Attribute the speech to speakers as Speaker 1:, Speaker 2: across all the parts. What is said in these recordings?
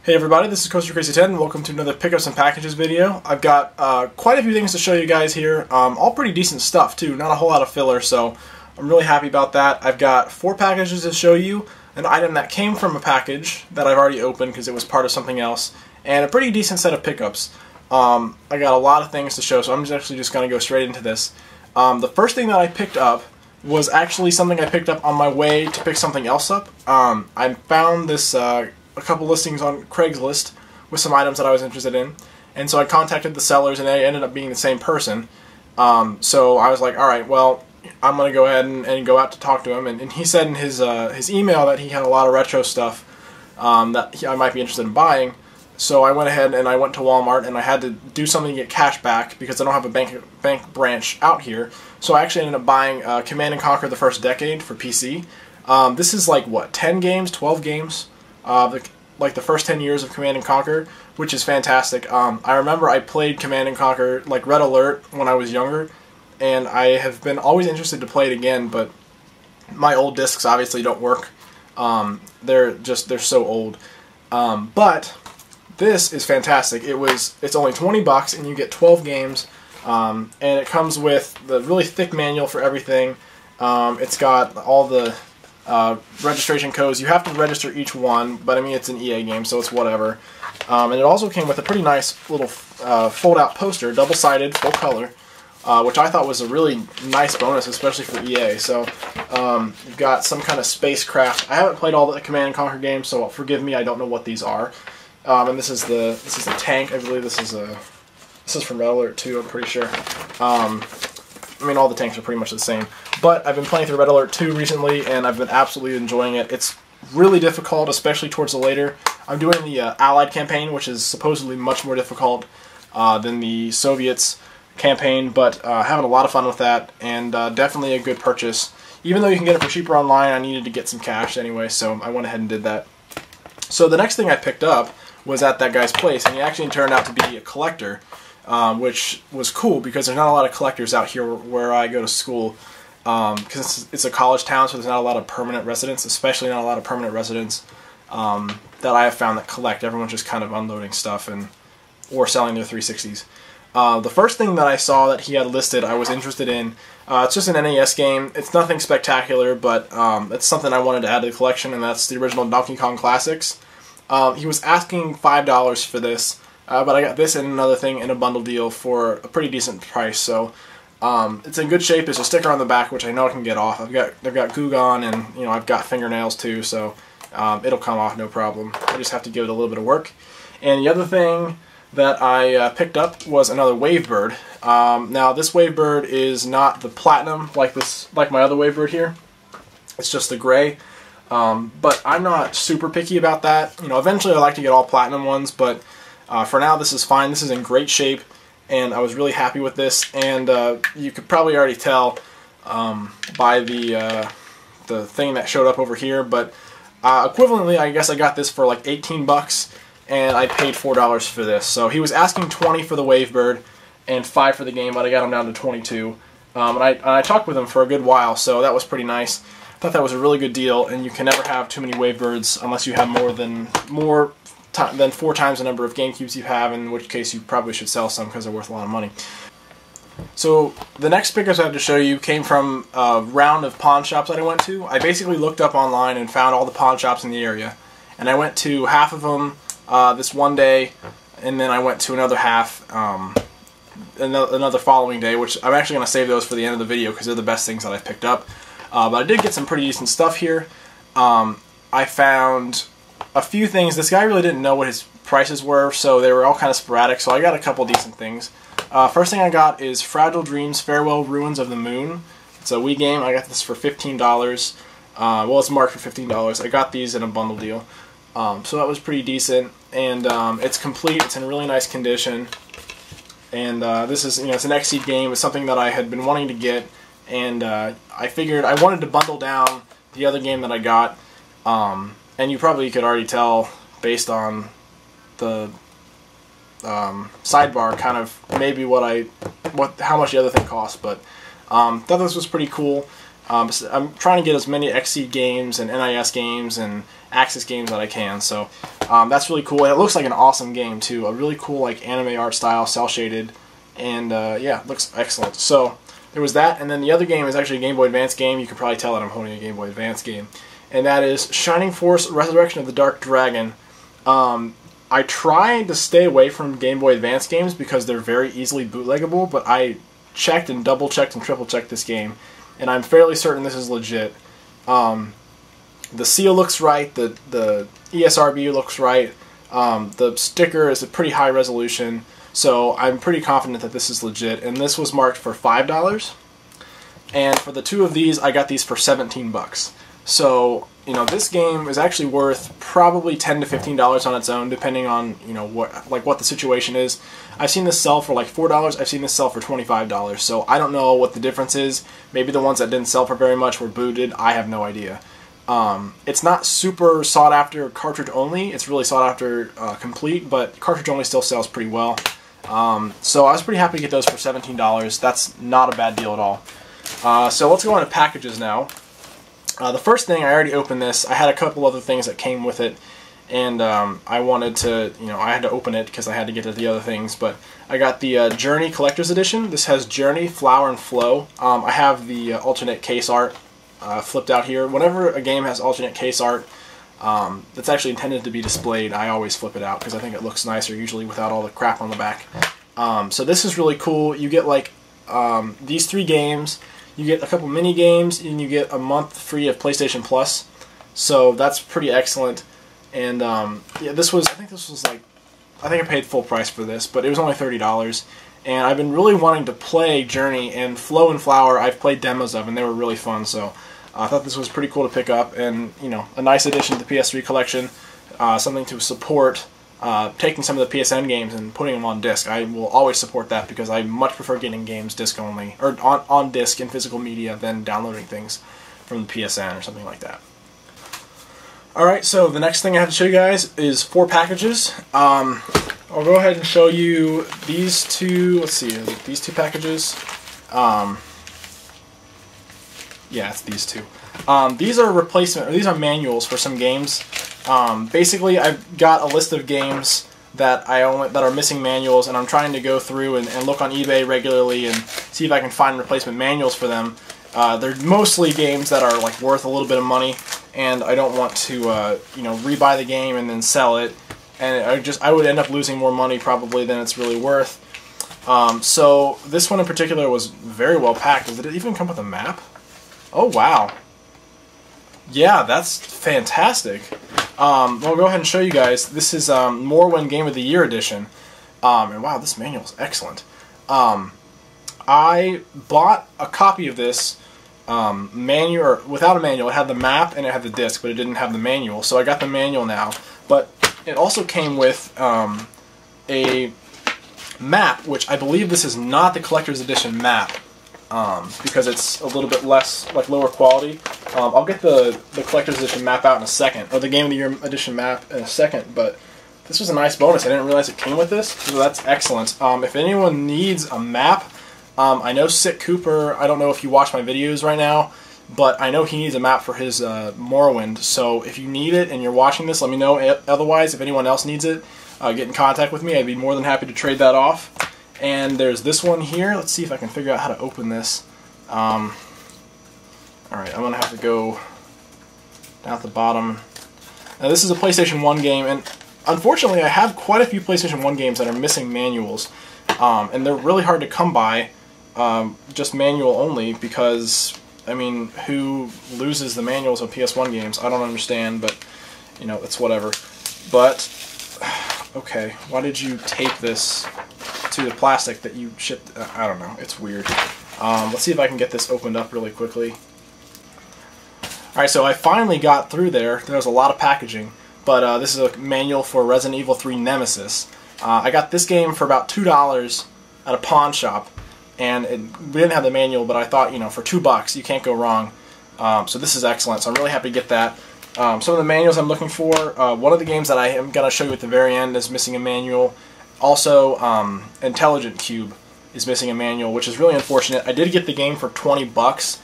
Speaker 1: Hey everybody, this is CoasterCrazy10 and welcome to another Pickups and Packages video. I've got quite a few things to show you guys here, all pretty decent stuff too, not a whole lot of filler, so I'm really happy about that. I've got 4 packages to show you, an item that came from a package that I've already opened because it was part of something else, and a pretty decent set of pickups. I got a lot of things to show, so I'm actually just going to go straight into this. The first thing that I picked up was actually something I picked up on my way to pick something else up. I found this a couple listings on Craigslist with some items that I was interested in, and so I contacted the sellers and they ended up being the same person. So I was like, alright, well, I'm going to go ahead and go out to talk to him, and he said in his email that he had a lot of retro stuff that I might be interested in buying. So I went ahead and I went to Walmart and I had to do something to get cash back because I don't have a bank branch out here. So I actually ended up buying Command & Conquer: The First Decade for PC. This is like, what, 10 games, 12 games? Like the first 10 years of Command & Conquer, which is fantastic. I remember I played Command & Conquer, like Red Alert, when I was younger, and I have been always interested to play it again, but my old discs obviously don't work. They're so old. But this is fantastic. It's only 20 bucks and you get 12 games, and it comes with the really thick manual for everything. It's got all the registration codes. You have to register each one, but I mean it's an EA game, so it's whatever. And it also came with a pretty nice little fold-out poster, double-sided, full color, which I thought was a really nice bonus, especially for EA. So you've got some kind of spacecraft. I haven't played all the Command & Conquer games, so forgive me, I don't know what these are. And this is the tank. I believe this is from Red Alert 2, I'm pretty sure. I mean, all the tanks are pretty much the same. But I've been playing through Red Alert 2 recently, and I've been absolutely enjoying it. It's really difficult, especially towards the later. I'm doing the Allied campaign, which is supposedly much more difficult than the Soviets campaign, but having a lot of fun with that, and definitely a good purchase. Even though you can get it for cheaper online, I needed to get some cash anyway, so I went ahead and did that. So the next thing I picked up was at that guy's place, and he actually turned out to be a collector. Which was cool because there's not a lot of collectors out here where I go to school, because it's a college town, so there's not a lot of permanent residents, especially not a lot of permanent residents that I have found that collect. Everyone's just kind of unloading stuff or selling their 360s. The first thing that I saw that he had listed I was interested in. It's just an NES game. It's nothing spectacular, but it's something I wanted to add to the collection, and that's the original Donkey Kong Classics. He was asking $5 for this. But I got this and another thing in a bundle deal for a pretty decent price, so it's in good shape. There's a sticker on the back, which I know I can get off. I've got Goo Gone, and I've got fingernails too, so it'll come off no problem. I just have to give it a little bit of work. And the other thing that I picked up was another Wavebird. Now this Wavebird is not the platinum like my other Wavebird here. It's just the gray. But I'm not super picky about that. Eventually I like to get all platinum ones, but for now, this is fine. This is in great shape, and I was really happy with this. And you could probably already tell by the thing that showed up over here. But equivalently, I guess I got this for like 18 bucks, and I paid $4 for this. So he was asking 20 for the Wavebird and 5 for the game, but I got him down to 22. And I talked with him for a good while, so that was pretty nice. I thought that was a really good deal, and you can never have too many Wavebirds unless you have more than 4 times the number of GameCubes you have, in which case you probably should sell some because they're worth a lot of money. So the next pickups I have to show you came from a round of pawn shops that I went to. I basically looked up online and found all the pawn shops in the area, and I went to half of them this one day, and then I went to another half another following day, which I'm actually going to save those for the end of the video because they're the best things that I've picked up. But I did get some pretty decent stuff here. I found a few things. This guy really didn't know what his prices were, so they were all kind of sporadic, so I got a couple decent things. First thing I got is Fragile Dreams Farewell Ruins of the Moon. It's a Wii game. I got this for $15. Well, it's marked for $15. I got these in a bundle deal. So that was pretty decent, and it's complete. It's in really nice condition. And this is, it's an Xseed game. It's something that I had been wanting to get, and I figured I wanted to bundle down the other game that I got. And you probably could already tell based on the sidebar kind of maybe how much the other thing cost, but thought this was pretty cool. So I'm trying to get as many XSEED games and NIS games and Axis games that I can. So that's really cool. And it looks like an awesome game too. A really cool like anime art style, cel shaded, and yeah, it looks excellent. So there was that, and then the other game is actually a Game Boy Advance game. You can probably tell that I'm holding a Game Boy Advance game, and that is Shining Force: Resurrection of the Dark Dragon. I try to stay away from Game Boy Advance games because they're very easily bootleggable, but I checked and double checked and triple checked this game, and I'm fairly certain this is legit. The seal looks right, the ESRB looks right, the sticker is a pretty high resolution, so I'm pretty confident that this is legit, and this was marked for $5, and for the two of these I got these for 17 bucks. So, you know, this game is actually worth probably $10 to $15 on its own, depending on, you know, what the situation is. I've seen this sell for like $4, I've seen this sell for $25, so I don't know what the difference is. Maybe the ones that didn't sell for very much were booted, I have no idea. It's not super sought after cartridge only, it's really sought after complete, but cartridge only still sells pretty well. So I was pretty happy to get those for $17, that's not a bad deal at all. So let's go on to packages now. The first thing, I already opened this. I had a couple other things that came with it, and I wanted to, you know, I had to open it because I had to get to the other things, but I got the Journey Collector's Edition. This has Journey, Flower, and Flow. I have the alternate case art flipped out here. Whenever a game has alternate case art that's actually intended to be displayed, I always flip it out because I think it looks nicer, usually without all the crap on the back. So this is really cool. You get like these 3 games. You get a couple mini games, and you get a month free of PlayStation Plus. So that's pretty excellent. And yeah, this was, I think I paid full price for this, but it was only $30. And I've been really wanting to play Journey, and Flow and Flower I've played demos of, and they were really fun. So I thought this was pretty cool to pick up, and you know, a nice addition to the PS3 collection, something to support. Taking some of the PSN games and putting them on disc. I will always support that because I much prefer getting games disc only, or on disc in physical media, than downloading things from the PSN or something like that. Alright, so the next thing I have to show you guys is 4 packages. I'll go ahead and show you these two, let's see, these 2 packages. Yeah, it's these 2. These are replacement, or these are manuals for some games. Basically, I've got a list of games that are missing manuals, and I'm trying to go through and look on eBay regularly and see if I can find replacement manuals for them. They're mostly games that are like worth a little bit of money, and I don't want to you know, rebuy the game and then sell it, and I would end up losing more money probably than it's really worth. So this one in particular was very well packed. Does it even come with a map? Oh wow. Yeah, that's fantastic. I'll go ahead and show you guys. This is Morrowind Game of the Year edition. And wow, this manual is excellent. I bought a copy of this without a manual. It had the map and it had the disc, but it didn't have the manual. So I got the manual now. But it also came with a map, which I believe this is not the collector's edition map. Because it's a little bit less, like, lower quality. I'll get the collector's edition map out in a second, or the Game of the Year edition map in a second, but this was a nice bonus. I didn't realize it came with this, so that's excellent. If anyone needs a map, I know Sick Cooper, I don't know if you watch my videos right now, but I know he needs a map for his Morrowind, so if you need it and you're watching this, let me know. Otherwise, if anyone else needs it, get in contact with me. I'd be more than happy to trade that off. And there's this one here. Let's see if I can figure out how to open this. Alright, I'm going to have to go down at the bottom. Now this is a PlayStation 1 game, and unfortunately I have quite a few PlayStation 1 games that are missing manuals. And they're really hard to come by, just manual only, because, I mean, who loses the manuals of PS1 games? I don't understand, but, you know, it's whatever. But, okay, why did you tape this to the plastic that you shipped? I don't know, it's weird. Let's see if I can get this opened up really quickly. Alright, so I finally got through there. There was a lot of packaging, but this is a manual for Resident Evil 3 Nemesis. I got this game for about $2 at a pawn shop, and we didn't have the manual, but I thought, you know, for $2 you can't go wrong. So this is excellent, so I'm really happy to get that. Some of the manuals I'm looking for, one of the games that I am going to show you at the very end is missing a manual. Also, Intelligent Cube is missing a manual, which is really unfortunate. I did get the game for $20,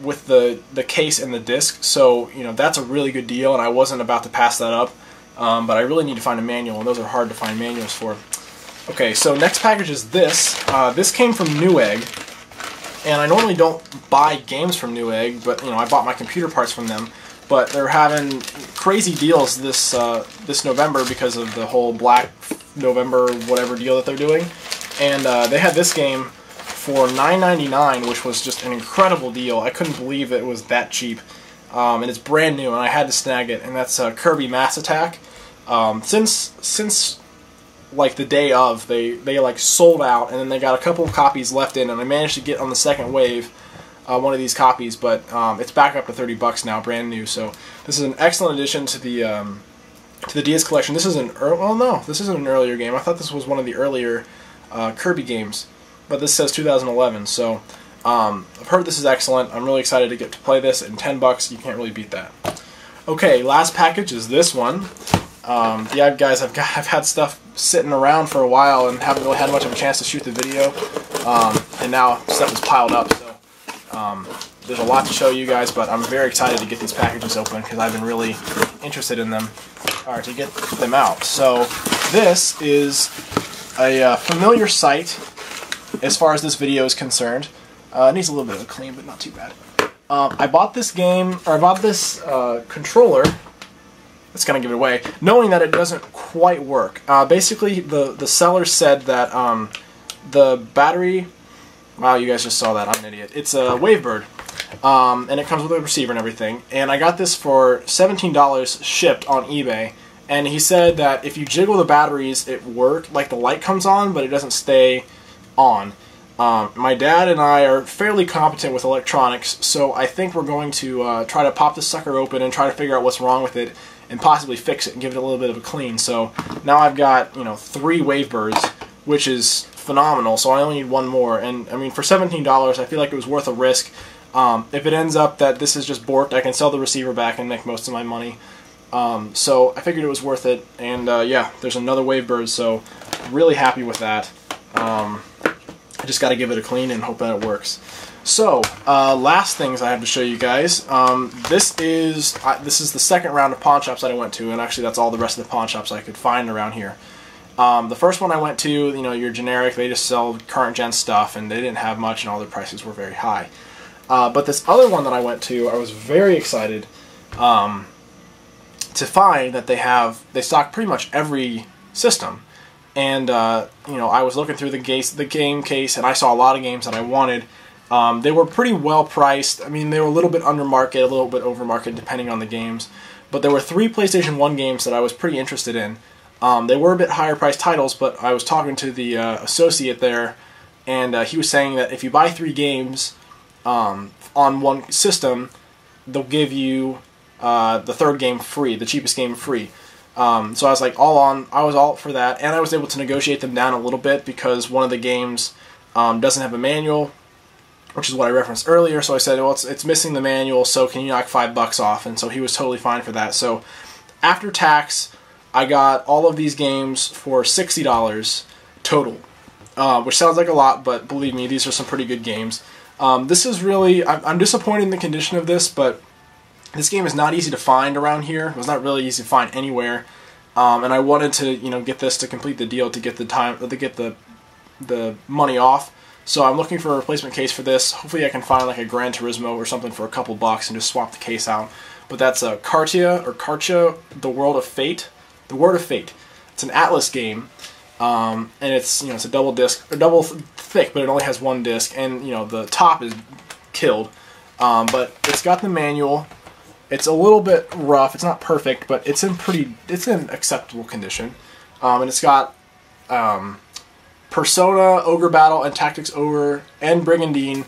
Speaker 1: with the case and the disc. So that's a really good deal, and I wasn't about to pass that up. But I really need to find a manual, and those are hard to find manuals for. Okay, so next package is this. This came from Newegg, and I normally don't buy games from Newegg, but I bought my computer parts from them. But they're having crazy deals this November because of the whole Black November whatever deal that they're doing, and they had this game for $9.99, which was just an incredible deal. I couldn't believe it was that cheap, and it's brand new, and I had to snag it. And that's Kirby Mass Attack. Since like the day of, they like sold out, and then they got a couple of copies left in, and I managed to get on the second wave one of these copies, but it's back up to $30 now, brand new. So this is an excellent addition to the DS collection. This is this isn't an earlier game. I thought this was one of the earlier Kirby games, but this says 2011. So I've heard this is excellent. I'm really excited to get to play this, and $10, you can't really beat that. Okay, last package is this one. Yeah, guys, I've had stuff sitting around for a while and haven't really had much of a chance to shoot the video, and now stuff is piled up. So there's a lot to show you guys, but I'm very excited to get these packages open because I've been really interested in them, or to get them out. So this is a familiar sight as far as this video is concerned. It needs a little bit of a clean, but not too bad. I bought this game, or I bought this controller. It's gonna give it away, knowing that it doesn't quite work. Basically, the seller said that the battery. Wow, you guys just saw that. I'm an idiot. It's a Wavebird, and it comes with a receiver and everything. And I got this for $17 shipped on eBay. And he said that if you jiggle the batteries, it works. Like the light comes on, but it doesn't stay on. My dad and I are fairly competent with electronics, so I think we're going to try to pop this sucker open and try to figure out what's wrong with it, and possibly fix it and give it a little bit of a clean. So now I've got 3 Wavebirds, which is phenomenal. So I only need one more, and I mean for $17, I feel like it was worth a risk. If it ends up that this is just borked, I can sell the receiver back and make most of my money. So I figured it was worth it, and yeah, there's another Wavebird, so really happy with that. I just got to give it a clean and hope that it works. So, last things I have to show you guys. This is the second round of pawn shops that I went to, and actually that's all the rest of the pawn shops I could find around here. The first one I went to, your generic, they just sell current gen stuff, and they didn't have much, and all their prices were very high. But this other one that I went to, I was very excited to find that they stock pretty much every system. And I was looking through the game case, and I saw a lot of games that I wanted. They were pretty well priced. I mean, they were a little bit under market, a little bit over market, depending on the games. But there were 3 PlayStation 1 games that I was pretty interested in. They were a bit higher priced titles, but I was talking to the associate there, and he was saying that if you buy 3 games on one system, they'll give you the 3rd game free, the cheapest game free. So I was like I was all for that, and I was able to negotiate them down a little bit because one of the games doesn't have a manual, which is what I referenced earlier. So I said, well, it's missing the manual, so can you knock $5 off? And so he was totally fine for that. So after tax, I got all of these games for $60 total, which sounds like a lot, but believe me, these are some pretty good games. This is really, I'm disappointed in the condition of this, but this game is not easy to find around here. It was not really easy to find anywhere, and I wanted to, get this to complete the deal, to get the money off. So I'm looking for a replacement case for this. Hopefully, I can find like a Gran Turismo or something for a couple bucks and just swap the case out. But that's a Cartia, The World of Fate. The Word of Fate. It's an Atlas game, and it's it's a double thick, but it only has 1 disc, and the top is killed. But it's got the manual. It's a little bit rough. It's not perfect, but it's in acceptable condition. And it's got Persona, Ogre Battle, and Tactics Ogre, and Brigandine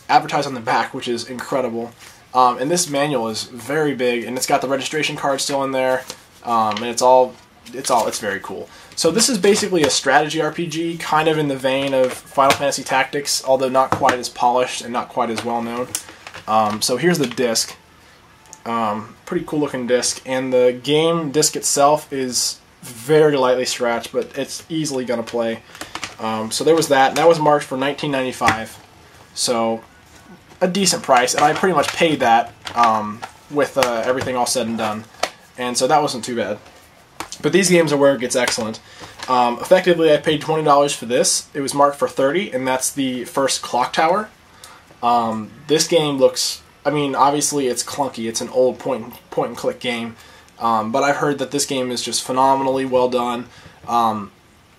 Speaker 1: advertised on the back, which is incredible. And this manual is very big, and it's got the registration card still in there. And it's very cool. So this is basically a strategy RPG, kind of in the vein of Final Fantasy Tactics, although not quite as polished and not quite as well known. So here's the disc. Pretty cool looking disc, and the game disc itself is very lightly scratched, but it's easily gonna play. So there was that, and that was marked for $19.95. So a decent price, and I pretty much paid that with everything all said and done, and so that wasn't too bad. But these games are where it gets excellent. Effectively, I paid $20 for this. It was marked for $30, and that's the first Clock Tower. This game looks, I mean, obviously it's clunky. It's an old point and click game, but I've heard that this game is just phenomenally well done.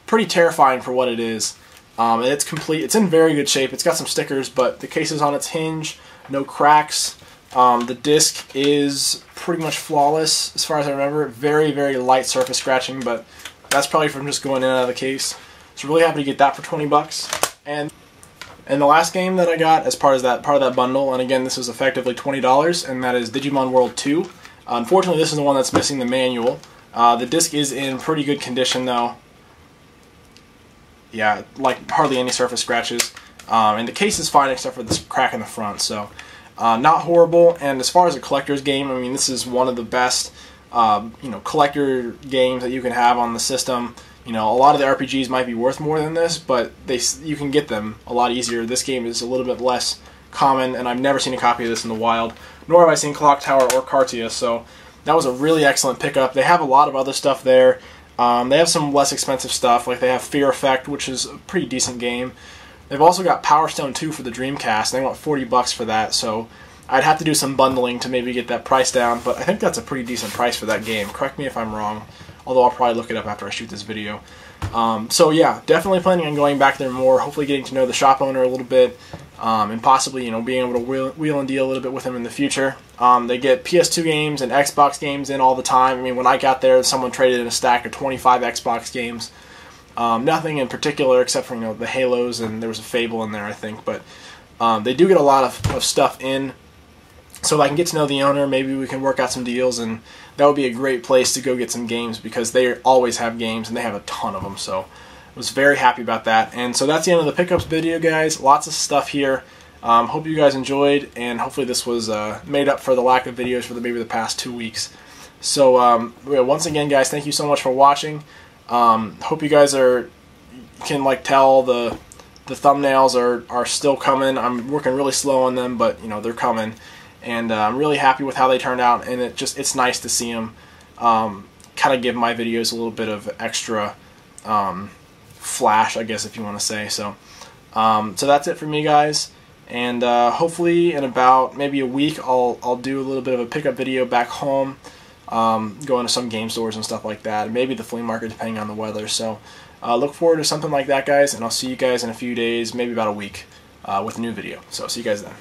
Speaker 1: Pretty terrifying for what it is. And it's complete. It's in very good shape. It's got some stickers, but the case is on its hinge. No cracks. The disc is pretty much flawless as far as I remember. Very, very light surface scratching, but that's probably from just going in and out of the case. So really happy to get that for 20 bucks. And the last game that I got as part of that bundle, and again this was effectively $20, and that is Digimon World 2. Unfortunately, this is the one that's missing the manual. The disc is in pretty good condition though. Yeah, like hardly any surface scratches. And the case is fine except for this crack in the front, so not horrible. And as far as a collector's game, I mean, this is one of the best collector games that you can have on the system. You know, a lot of the RPGs might be worth more than this, but you can get them a lot easier. This game is a little bit less common, and I've never seen a copy of this in the wild, nor have I seen Clock Tower or Cartia, so that was a really excellent pickup. They have a lot of other stuff there. They have some less expensive stuff, like they have Fear Effect, which is a pretty decent game. They've also got Power Stone 2 for the Dreamcast, and they want 40 bucks for that, so I'd have to do some bundling to maybe get that price down, but I think that's a pretty decent price for that game. Correct me if I'm wrong, although I'll probably look it up after I shoot this video. So yeah, definitely planning on going back there more, hopefully getting to know the shop owner a little bit, and possibly, being able to wheel and deal a little bit with him in the future. They get PS2 games and Xbox games in all the time. I mean, when I got there, someone traded in a stack of 25 Xbox games. Nothing in particular except for, the Halos, and there was a Fable in there, I think, but they do get a lot of stuff in. So if I can get to know the owner, maybe we can work out some deals, and that would be a great place to go get some games because they always have games, and they have a ton of them, so I was very happy about that. And so that's the end of the pickups video, guys. Lots of stuff here. Hope you guys enjoyed, and hopefully this was made up for the lack of videos for maybe the past 2 weeks. So once again, guys, thank you so much for watching. Hope you guys can tell the thumbnails are still coming. I'm working really slow on them, but they're coming. And I'm really happy with how they turned out, and it's nice to see them kind of give my videos a little bit of extra flash, I guess, if you want to say. So that's it for me, guys, and hopefully in about maybe a week I'll do a little bit of a pickup video back home, going to some game stores and stuff like that, maybe the flea market depending on the weather. So look forward to something like that, guys, and I'll see you guys in a few days, maybe about a week, with a new video. So see you guys then.